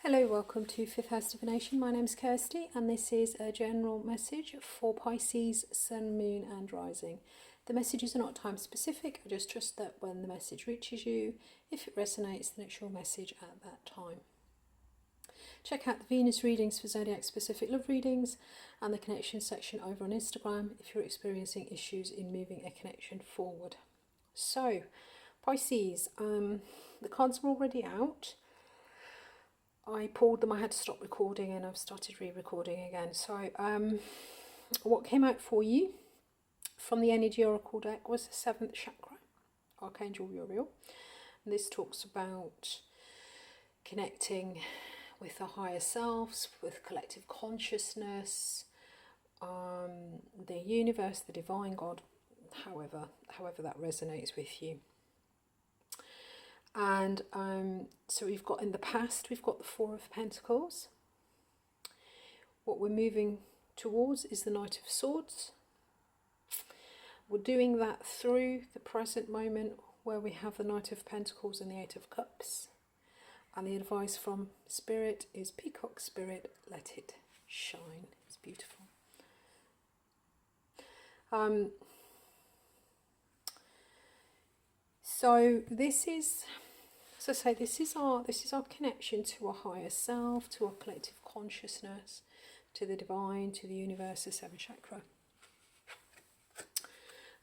Hello, welcome to Fifth House Divination. My name is Kirsty and this is a general message for Pisces, Sun, Moon and Rising. The messages are not time specific. I just trust that when the message reaches you, if it resonates, then it's your message at that time. Check out the Venus readings for zodiac specific love readings and the connection section over on Instagram if you're experiencing issues in moving a connection forward. So, Pisces, the cards are already out. I pulled them, I had to stop recording and I've started re-recording again. So what came out for you from the Energy Oracle deck was the 7th chakra, Archangel Uriel. And this talks about connecting with the higher selves, with collective consciousness, the universe, the divine God, however that resonates with you. And so we've got in the past, we've got the Four of Pentacles. What we're moving towards is the Knight of Swords. We're doing that through the present moment where we have the Knight of Pentacles and the Eight of Cups. And the advice from Spirit is Peacock Spirit, let it shine. It's beautiful. So this is... So say this is our connection to our higher self, to our collective consciousness, to the divine, to the universe, the 7th chakra.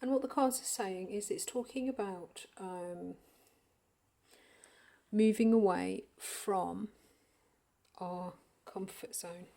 And what the cards are saying is it's talking about moving away from our comfort zone.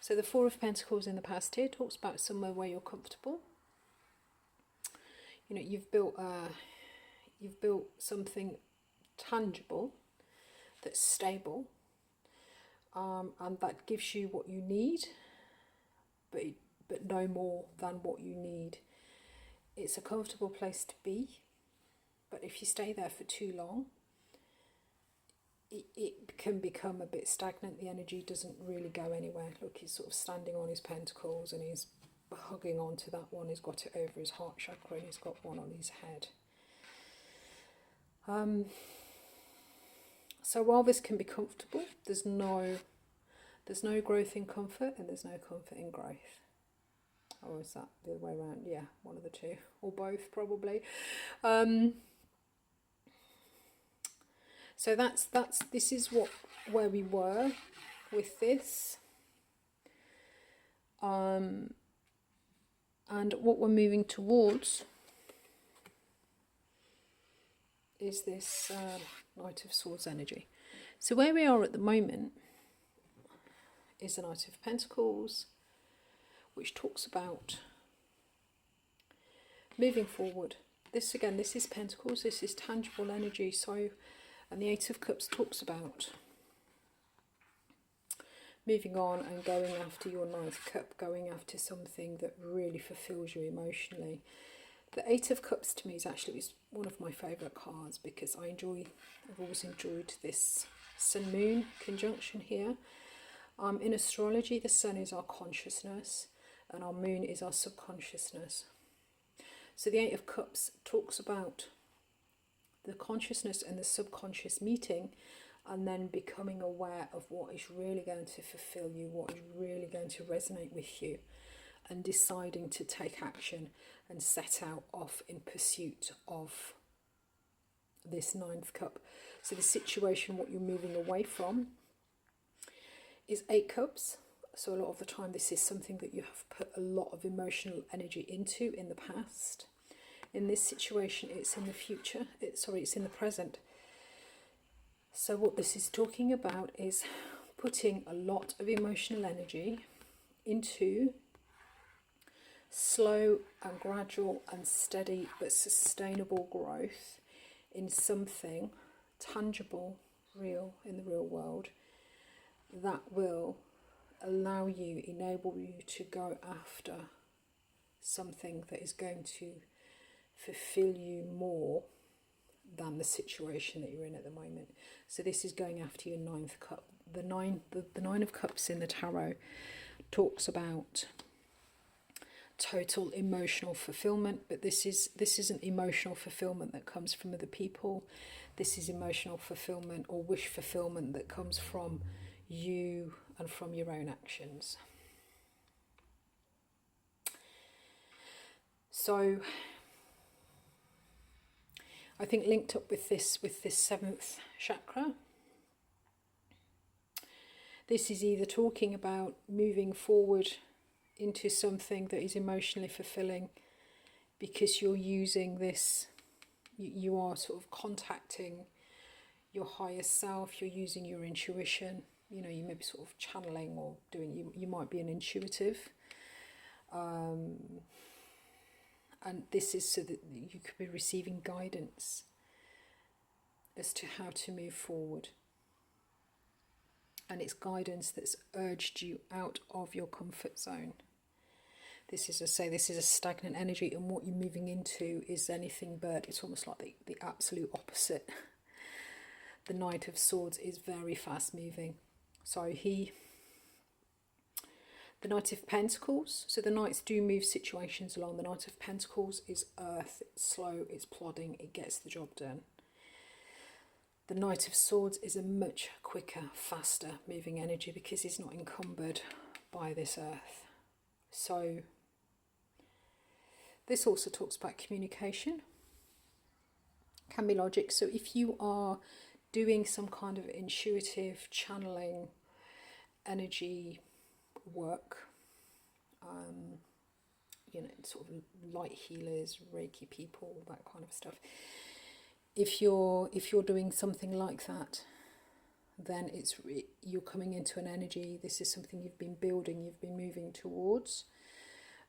So the Four of Pentacles in the past here talks about somewhere where you're comfortable. You know, you've built something tangible, that's stable, and that gives you what you need, but no more than what you need. It's a comfortable place to be, but if you stay there for too long, it can become a bit stagnant. The energy doesn't really go anywhere. Look, he's sort of standing on his pentacles and he's hugging on to that one. He's got it over his heart chakra and he's got one on his head. So while this can be comfortable, there's no growth in comfort and there's no comfort in growth. Or is that the other way around? Yeah, one of the two, or both probably. So this is where we were with this, and what we're moving towards is this Knight of Swords energy. So where we are at the moment is the Knight of Pentacles, which talks about moving forward. This again, this is Pentacles, this is tangible energy. So, and the Eight of Cups talks about moving on and going after your 9th cup, going after something that really fulfills you emotionally. The Eight of Cups to me is actually one of my favourite cards because I've always enjoyed this Sun-Moon conjunction here. In astrology, the Sun is our consciousness and our Moon is our subconsciousness. So the Eight of Cups talks about the consciousness and the subconscious meeting and then becoming aware of what is really going to fulfill you, what is really going to resonate with you, and deciding to take action and set out off in pursuit of this 9th cup. So the situation, what you're moving away from, is 8 cups. So a lot of the time this is something that you have put a lot of emotional energy into in the past. In this situation, it's in the future. It's in the present. So what this is talking about is putting a lot of emotional energy into slow and gradual and steady but sustainable growth in something tangible, real, in the real world, that will enable you to go after something that is going to fulfill you more than the situation that you're in at the moment. So this is going after your 9th cup. The nine of Cups in the tarot talks about total emotional fulfillment, but this isn't emotional fulfillment that comes from other people. This is emotional fulfillment or wish fulfillment that comes from you and from your own actions. So I think linked up with this seventh chakra, this is either talking about moving forward into something that is emotionally fulfilling because you're using this, you are sort of contacting your higher self, you're using your intuition, you know, you may be sort of channeling or doing, you might be an intuitive. And this is so that you could be receiving guidance as to how to move forward. And it's guidance that's urged you out of your comfort zone. This is, as I say, this is a stagnant energy, and what you're moving into is anything but. It's almost like the absolute opposite. The Knight of Swords is very fast moving. So the Knight of Pentacles, so the Knights do move situations along. The Knight of Pentacles is earth, it's slow, it's plodding, it gets the job done. The Knight of Swords is a much quicker, faster moving energy because he's not encumbered by this earth. So this also talks about communication, can be logic. So if you are doing some kind of intuitive channeling energy work, you know, sort of light healers, Reiki people, that kind of stuff. If you're doing something like that, then you're coming into an energy. This is something you've been building, you've been moving towards.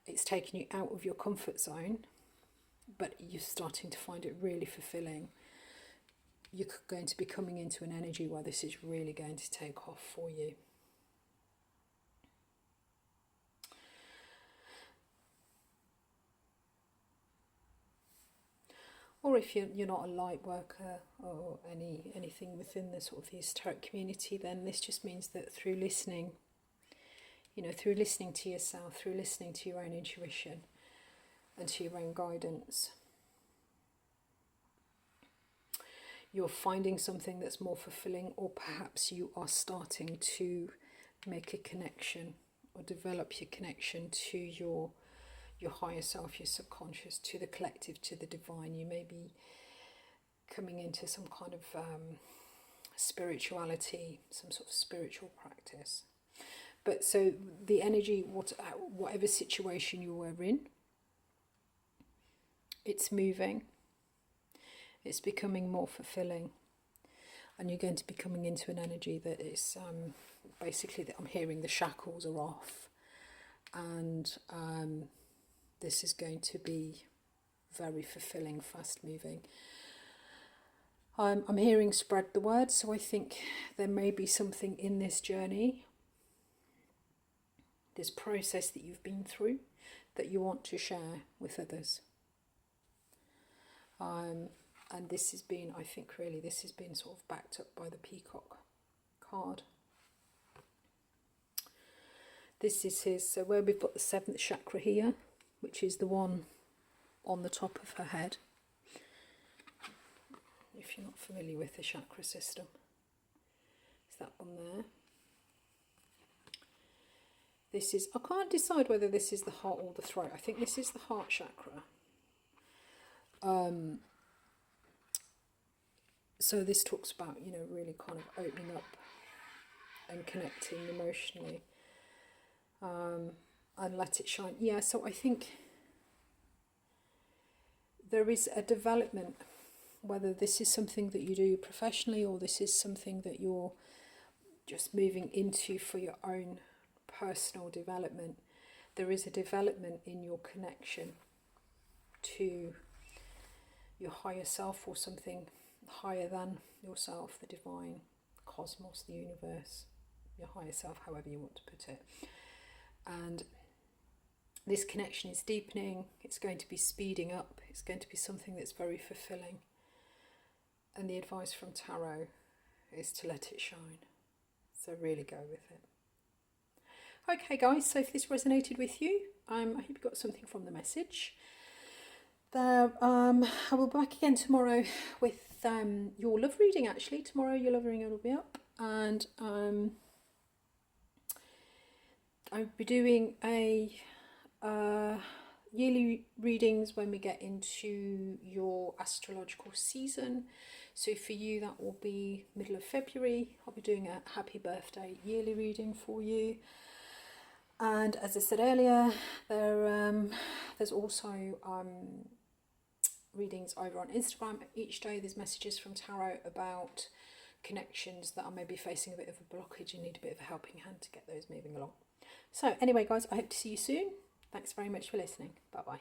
It's taken you out of your comfort zone, but you're starting to find it really fulfilling. You're going to be coming into an energy where this is really going to take off for you. Or if you're not a light worker or anything within the sort of the esoteric community, then this just means that through listening, you know, through listening to yourself, through listening to your own intuition and to your own guidance, you're finding something that's more fulfilling, or perhaps you are starting to make a connection or develop your connection to your higher self, your subconscious, to the collective, to the divine. You may be coming into some kind of spirituality, some sort of spiritual practice. But so the energy, whatever situation you were in, it's moving, it's becoming more fulfilling, and you're going to be coming into an energy that is basically, that I'm hearing the shackles are off, and this is going to be very fulfilling, fast moving. I'm hearing spread the word, so I think there may be something in this journey, this process that you've been through, that you want to share with others. And this has been, I think really, this has been sort of backed up by the Peacock card. This is his, so where we've got the seventh chakra here, which is the one on the top of her head. If you're not familiar with the chakra system, it's that one there. This is, I can't decide whether this is the heart or the throat. I think this is the heart chakra. So this talks about, you know, really kind of opening up and connecting emotionally. And let it shine. Yeah, so I think there is a development, whether this is something that you do professionally or this is something that you're just moving into for your own personal development. There is a development in your connection to your higher self, or something higher than yourself, the divine, cosmos, the universe, your higher self, however you want to put it. And this connection is deepening, it's going to be speeding up, it's going to be something that's very fulfilling. And the advice from Tarot is to let it shine. So really go with it. Okay guys, so if this resonated with you, I hope you got something from the message. I will be back again tomorrow with your love reading. Actually, tomorrow your love reading will be up, and I'll be doing a yearly readings when we get into your astrological season. So for you, that will be middle of February. I'll be doing a happy birthday yearly reading for you. And as I said earlier, there's also readings over on Instagram. Each day there's messages from Tarot about connections that are maybe facing a bit of a blockage and need a bit of a helping hand to get those moving along. So anyway, guys, I hope to see you soon. Thanks very much for listening. Bye bye.